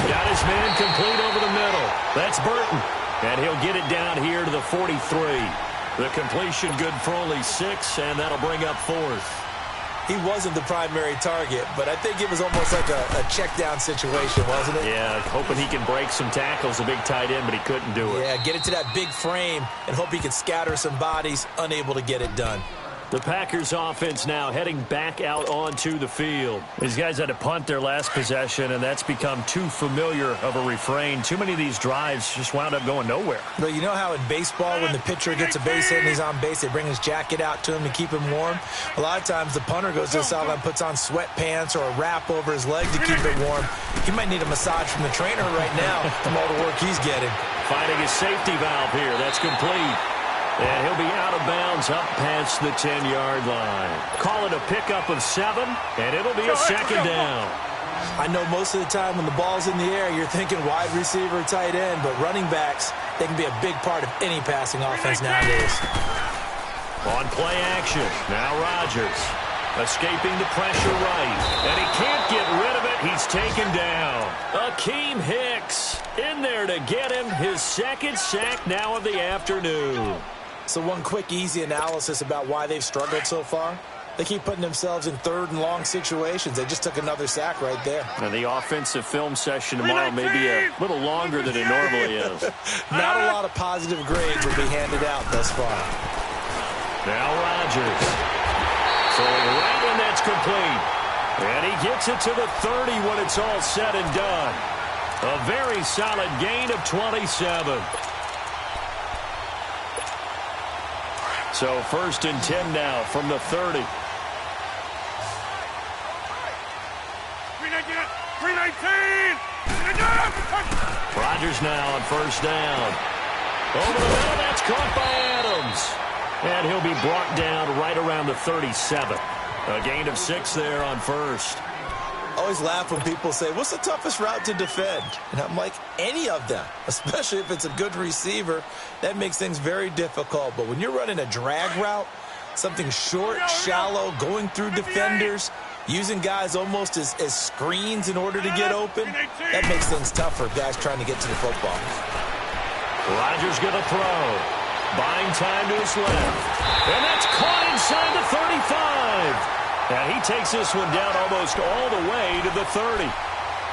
Got his man complete over the middle. That's Burton. And he'll get it down here to the 43. The completion good for only 6, and that'll bring up 4th. He wasn't the primary target, but I think it was almost like a check-down situation, wasn't it? Yeah, hoping he can break some tackles, a big tight end, but he couldn't do it. Yeah, get it to that big frame and hope he can scatter some bodies, unable to get it done. The Packers offense now heading back out onto the field. These guys had to punt their last possession, and that's become too familiar of a refrain. Too many of these drives just wound up going nowhere. But you know how in baseball, when the pitcher gets a base hit and he's on base, they bring his jacket out to him to keep him warm? A lot of times the punter goes to the sideline, puts on sweatpants or a wrap over his leg to keep it warm. He might need a massage from the trainer right now from all the work he's getting. Finding his safety valve here. That's complete. And he'll be out of bounds up past the 10-yard line. Call it a pickup of 7, and it'll be a 2nd down. I know most of the time when the ball's in the air, you're thinking wide receiver, tight end, but running backs, they can be a big part of any passing offense nowadays. On play action, now Rodgers. Escaping the pressure right, and he can't get rid of it. He's taken down. Akeem Hicks in there to get him his 2nd sack now of the afternoon. So one quick, easy analysis about why they've struggled so far. They keep putting themselves in third and long situations. They just took another sack right there. And the offensive film session tomorrow may be a little longer than it normally is. Not a lot of positive grades will be handed out thus far. Now Rodgers. Throwing right, and that's complete. And he gets it to the 30 when it's all said and done. A very solid gain of 27. So 1st and 10 now from the 30. 319! Rodgers now on 1st down. Over the middle, that's caught by Adams. And he'll be brought down right around the 37. A gain of 6 there on 1st. Always laugh when people say, what's the toughest route to defend? And I'm like, any of them, especially if it's a good receiver. That makes things very difficult. But when you're running a drag route, something short, shallow, going through defenders, using guys almost as screens in order to get open, that makes things tough for guys trying to get to the football. Rodgers going to throw. Buying time to his left. And that's caught inside the 35. And he takes this one down almost all the way to the 30.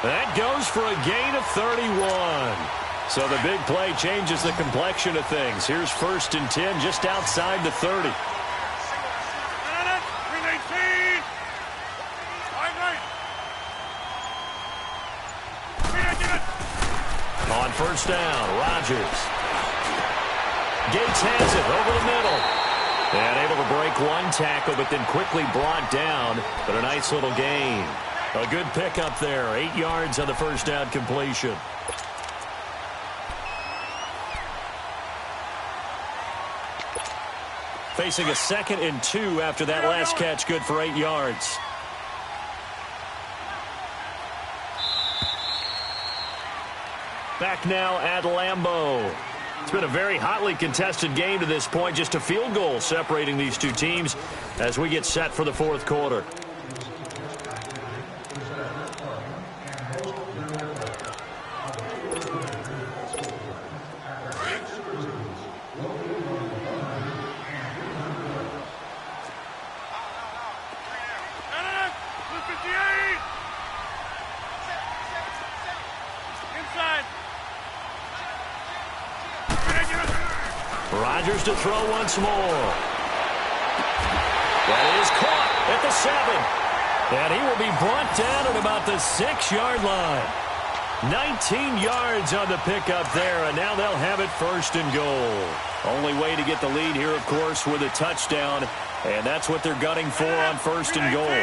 That goes for a gain of 31. So the big play changes the complexion of things. Here's 1st and 10 just outside the 30. On 1st down, Rodgers. Gates has it over the middle. And able to break one tackle, but then quickly brought down. But a nice little gain. A good pickup there. 8 yards on the 1st down completion. Facing a 2nd and 2 after that last catch, good for 8 yards. Back now at Lambeau. It's been a very hotly contested game to this point. Just a field goal separating these two teams as we get set for the 4th quarter. Rodgers to throw once more. That is caught at the 7. And he will be brought down at about the 6-yard line. 19 yards on the pickup there, and now they'll have it 1st and goal. Only way to get the lead here, of course, with a touchdown, and that's what they're gunning for on 1st and goal.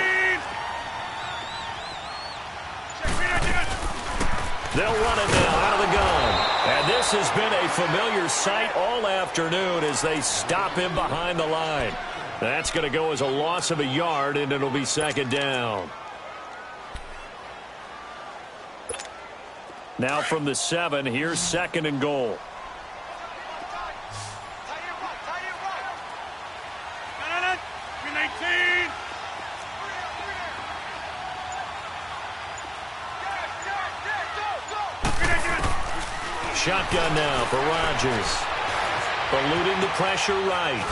They'll run it now out of the gun. And this has been a familiar sight all afternoon as they stop him behind the line. That's going to go as a loss of a yard, and it'll be 2nd down. Now from the 7, here's 2nd and goal. Shotgun now for Rodgers. Eluding the pressure right.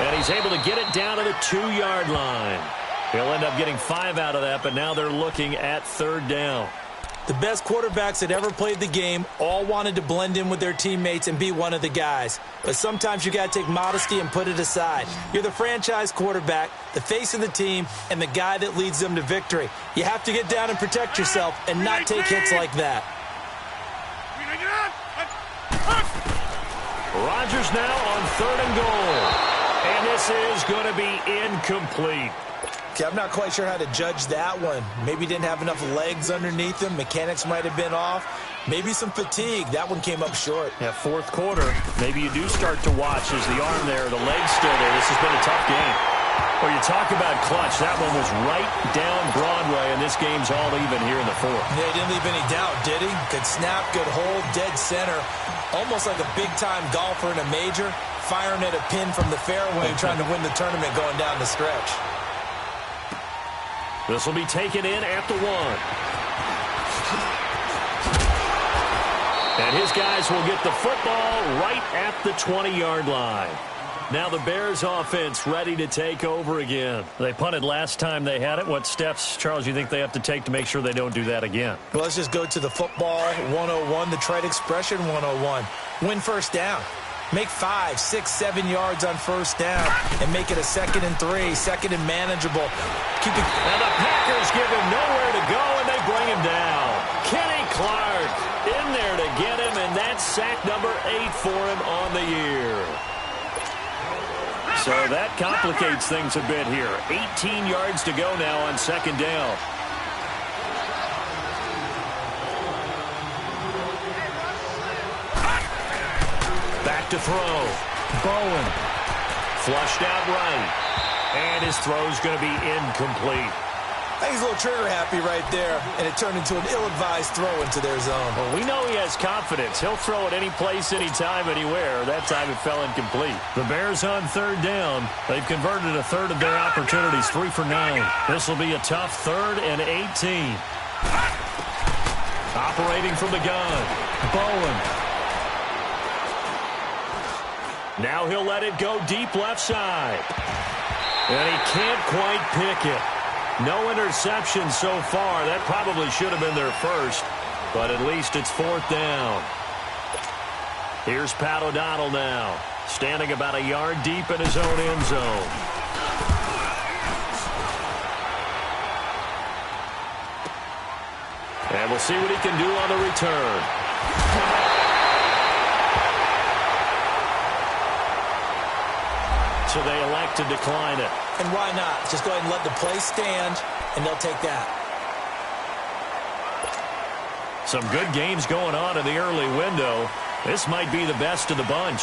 And he's able to get it down to the 2-yard line. He'll end up getting 5 out of that, but now they're looking at 3rd down. The best quarterbacks that ever played the game all wanted to blend in with their teammates and be one of the guys. But sometimes you got to take modesty and put it aside. You're the franchise quarterback, the face of the team, and the guy that leads them to victory. You have to get down and protect yourself and not take hits like that. Rodgers now on 3rd and goal. And this is going to be incomplete. Okay, I'm not quite sure how to judge that one. Maybe didn't have enough legs underneath him. Mechanics might have been off. Maybe some fatigue. That one came up short. Yeah, 4th quarter. Maybe you do start to watch as the arm there, the leg's still there. This has been a tough game. Well, you talk about clutch. That one was right down Broadway, and this game's all even here in the 4th. Yeah, he didn't leave any doubt, did he? Good snap, good hold, dead center. Almost like a big-time golfer in a major, firing at a pin from the fairway, trying to win the tournament going down the stretch. This will be taken in at the 1. And his guys will get the football right at the 20-yard line. Now the Bears offense ready to take over again. They punted last time they had it. What steps, Charles, you think they have to take to make sure they don't do that again? Well, let's just go to the football 101, the trade expression 101. Win first down. Make 5, 6, 7 yards on first down and make it a 2nd and 3, 2nd and manageable. Keep it. And the Packers give him nowhere to go, and they bring him down. Kenny Clark in there to get him, and that's sack number 8 for him on the year. So that complicates things a bit here. 18 yards to go now on 2nd down. Back to throw. Bowen. Flushed out right. And his throw's going to be incomplete. I think he's a little trigger happy right there, and it turned into an ill-advised throw into their zone. Well, we know he has confidence. He'll throw it any place, anytime, anywhere. That time it fell incomplete. The Bears on 3rd down. They've converted a third of their opportunities, 3 for 9. This will be a tough 3rd and 18. Operating from the gun. Bowen. Now he'll let it go deep left side. And he can't quite pick it. No interception so far. That probably should have been their first, but at least it's 4th down. Here's Pat O'Donnell now, standing about a yard deep in his own end zone. And we'll see what he can do on the return. So they elect to decline it. And why not? Just go ahead and let the play stand, and they'll take that. Some good games going on in the early window. This might be the best of the bunch.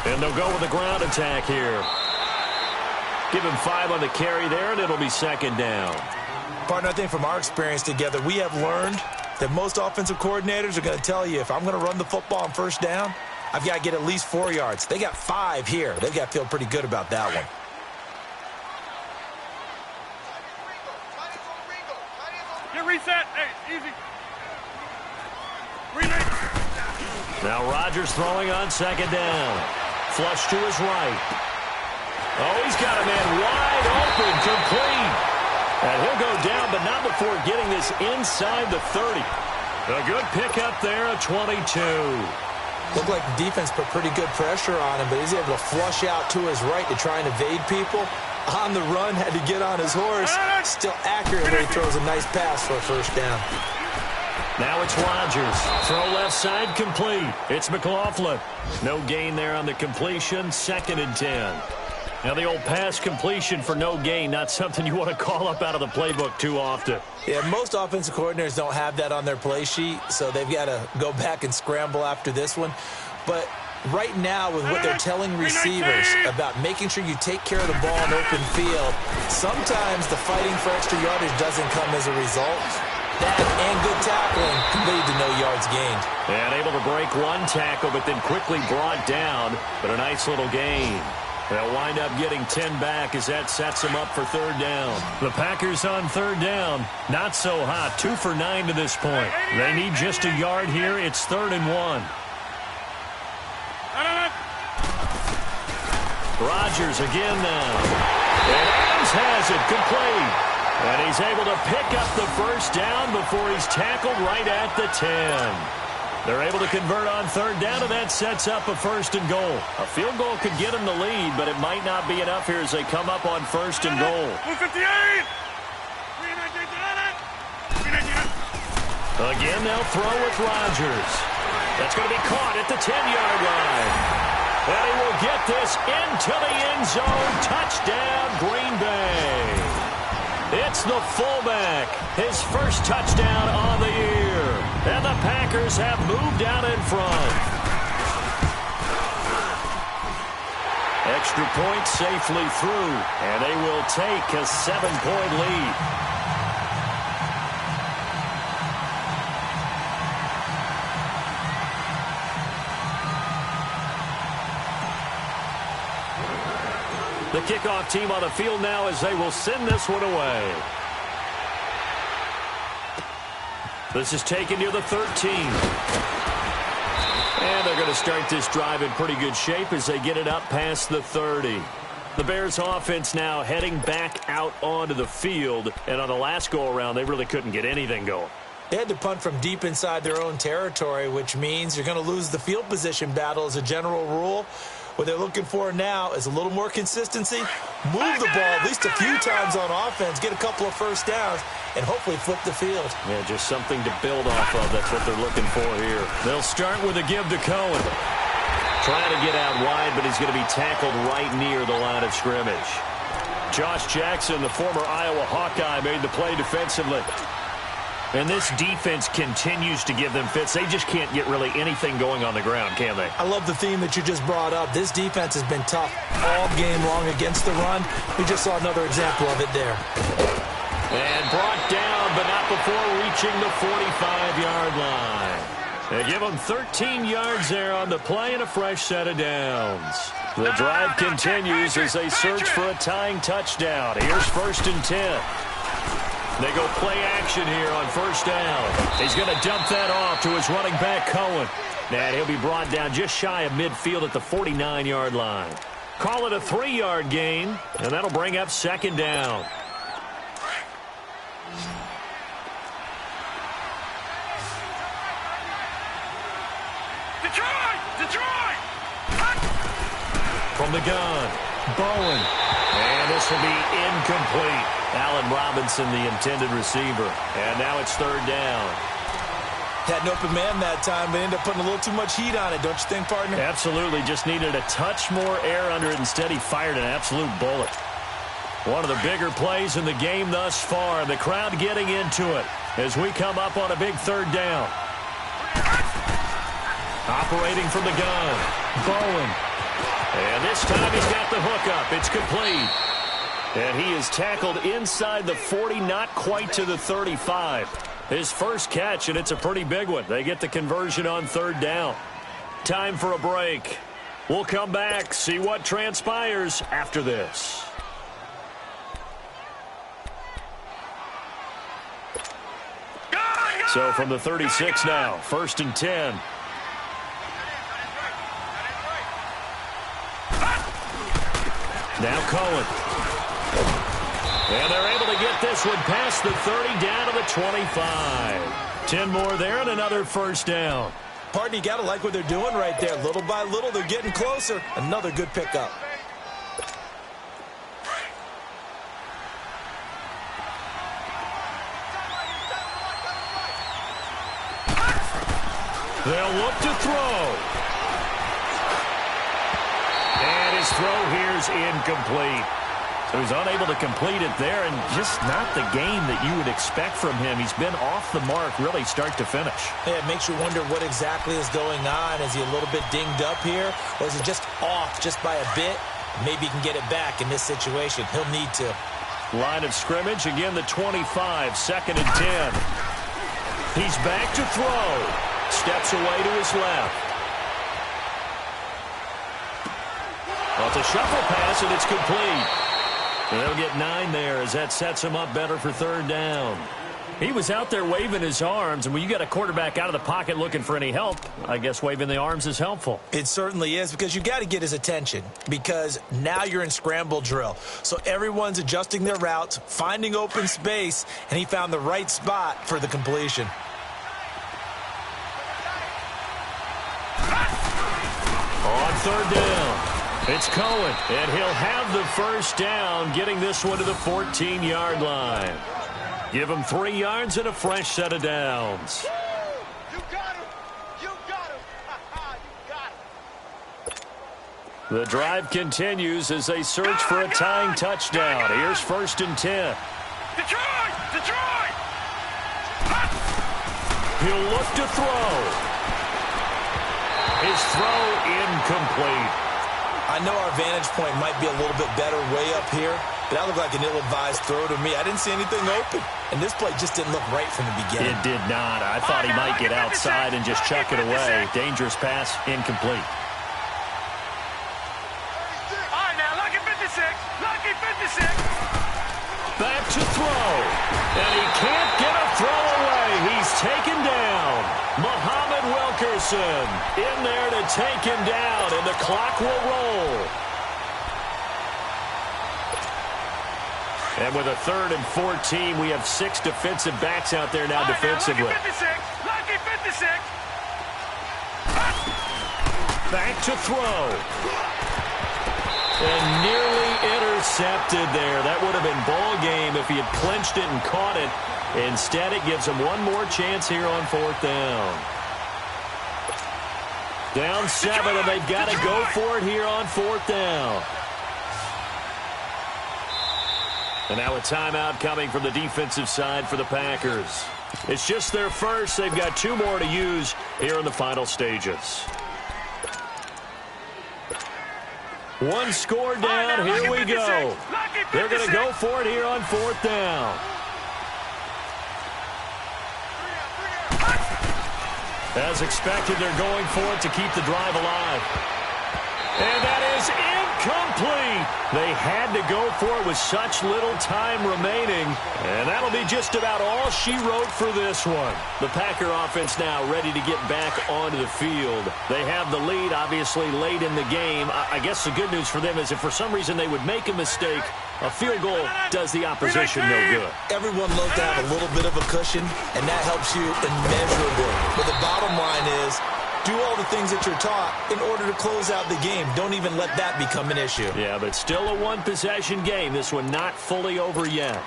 And they'll go with the ground attack here. Give him 5 on the carry there, and it'll be 2nd down. Partner, I think from our experience together, we have learned that most offensive coordinators are going to tell you, if I'm going to run the football on first down, I've got to get at least 4 yards. They got 5 here. They've got to feel pretty good about that one. Get reset. Hey, easy. Renate. Now Rodgers throwing on 2nd down. Flush to his right. Oh, he's got a man wide open, complete. And he'll go down, but not before getting this inside the 30. A good pickup there at 22. Looked like the defense put pretty good pressure on him, but he's able to flush out to his right to try and evade people. On the run, had to get on his horse. Still accurately throws a nice pass for a first down. Now it's Rodgers. Throw left side complete. It's McLaughlin. No gain there on the completion. 2nd and 10. Now the old pass completion for no gain, not something you want to call up out of the playbook too often. Yeah, most offensive coordinators don't have that on their play sheet, so they've got to go back and scramble after this one. But right now, with what they're telling receivers about making sure you take care of the ball in open field, sometimes the fighting for extra yardage doesn't come as a result. That and good tackling can lead to no yards gained. And able to break one tackle, but then quickly brought down, but a nice little gain. They'll wind up getting 10 back as that sets them up for 3rd down. The Packers on 3rd down. Not so hot. 2 for 9 to this point. They need just a yard here. It's 3rd and 1. Rodgers again now. And Adams has it complete. And he's able to pick up the first down before he's tackled right at the 10. They're able to convert on 3rd down, and that sets up a 1st and goal. A field goal could get them the lead, but it might not be enough here as they come up on 1st and goal. Again, they'll throw with Rodgers. That's going to be caught at the 10-yard line. And he will get this into the end zone. Touchdown, Green Bay. It's the fullback, his first touchdown on the year. And the Packers have moved out in front. Extra point safely through, and they will take a 7-point lead. The kickoff team on the field now as they will send this one away. This is taken near the 13. And they're going to start this drive in pretty good shape as they get it up past the 30. The Bears offense now heading back out onto the field. And on the last go-around, they really couldn't get anything going. They had to punt from deep inside their own territory, which means you're going to lose the field position battle as a general rule. What they're looking for now is a little more consistency, move the ball at least a few times on offense, get a couple of first downs, and hopefully flip the field. Yeah, just something to build off of. That's what they're looking for here. They'll start with a give to Cohen. Trying to get out wide, but he's going to be tackled right near the line of scrimmage. Josh Jackson, the former Iowa Hawkeye, made the play defensively. And this defense continues to give them fits. They just can't get really anything going on the ground, can they? I love the theme that you just brought up. This defense has been tough all game long against the run. We just saw another example of it there. And brought down, but not before reaching the 45-yard line. They give them 13 yards there on the play and a fresh set of downs. The drive continues as they search for a tying touchdown. Here's 1st and 10. They go play action here on 1st down. He's going to dump that off to his running back, Cohen. And he'll be brought down just shy of midfield at the 49-yard line. Call it a 3-yard gain, and that'll bring up 2nd down. Detroit! From the gun, Bowen. And this will be incomplete. Allen Robinson, the intended receiver. And now it's 3rd down. Had an open man that time, but ended up putting a little too much heat on it, don't you think, partner? Absolutely. Just needed a touch more air under it. Instead, he fired an absolute bullet. One of the bigger plays in the game thus far. The crowd getting into it as we come up on a big 3rd down. Operating from the gun, Bowen. And this time he's got the hookup. It's complete. And he is tackled inside the 40, not quite to the 35. His first catch, and it's a pretty big one. They get the conversion on 3rd down. Time for a break. We'll come back, see what transpires after this. So from the 36 now, 1st and 10. Now Cohen. And they're able to get this one past the 30 down to the 25. 10 more there and another 1st down. Partner, you got to like what they're doing right there. Little by little, they're getting closer. Another good pickup. They'll look to throw. And his throw here's incomplete. So he's unable to complete it there, and just not the game that you would expect from him. He's been off the mark really start to finish. Yeah, it makes you wonder what exactly is going on. Is he a little bit dinged up here, or is he just off just by a bit? Maybe he can get it back in this situation. He'll need to. Line of scrimmage, again the 25, 2nd and 10. He's back to throw. Steps away to his left. Well, it's a shuffle pass, and it's complete. And they'll get 9 there as that sets him up better for 3rd down. He was out there waving his arms, and when you got a quarterback out of the pocket looking for any help, I guess waving the arms is helpful. It certainly is, because you got to get his attention, because now you're in scramble drill. So everyone's adjusting their routes, finding open space, and he found the right spot for the completion. On 3rd down. It's Cohen, and he'll have the 1st down, getting this one to the 14-yard line. Give him 3 yards and a fresh set of downs. You got him! You got him! You got him! The drive continues as they search for a tying touchdown. Here's 1st and 10. Detroit! He'll look to throw. His throw incomplete. I know our vantage point might be a little bit better way up here, but that looked like an ill-advised throw to me. I didn't see anything open, and this play just didn't look right from the beginning. It did not. I thought he might get outside and just chuck it away. Dangerous pass, incomplete. All right, now, lucky 56. Lucky 56. Back to throw. And he can't get a throw away. He he's taken down. Muhammad Wilkerson in there to take him down, and the clock will roll. And with a 3rd and 14, we have 6 defensive backs out there now defensively. Lucky 56. Lucky 56. Back to throw. And nearly intercepted there. That would have been ball game if he had clinched it and caught it. Instead, it gives him one more chance here on 4th down. Down 7, and they've got to go for it here on 4th down. And now a timeout coming from the defensive side for the Packers. It's just their first. They've got 2 more to use here in the final stages. 1 score down. Here we go. They're going to go for it here on 4th down. As expected, they're going for it to keep the drive alive. And that is incomplete. They had to go for it with such little time remaining. And that'll be just about all she wrote for this one. The Packer offense now ready to get back onto the field. They have the lead, obviously, late in the game. I guess the good news for them is if for some reason they would make a mistake, a field goal does the opposition no good. Everyone loves to have a little bit of a cushion, and that helps you immeasurably. But the bottom line is, do all the things that you're taught in order to close out the game. Don't even let that become an issue. Yeah, but still a one-possession game. This one not fully over yet.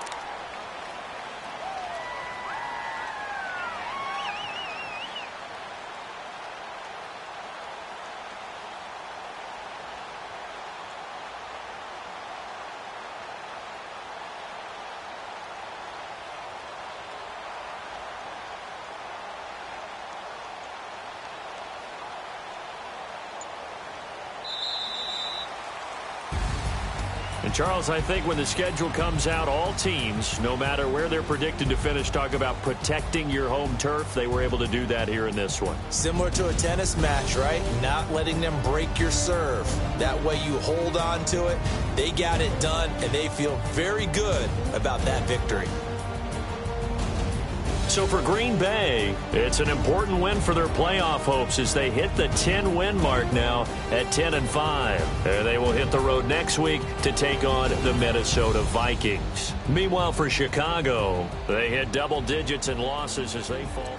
And Charles, I think when the schedule comes out, all teams, no matter where they're predicted to finish, talk about protecting your home turf. They were able to do that here in this one. Similar to a tennis match, right? Not letting them break your serve. That way you hold on to it. They got it done, and they feel very good about that victory. So for Green Bay, it's an important win for their playoff hopes as they hit the 10-win mark now at 10-5. And they will hit the road next week to take on the Minnesota Vikings. Meanwhile, for Chicago, they hit double digits in losses as they fall.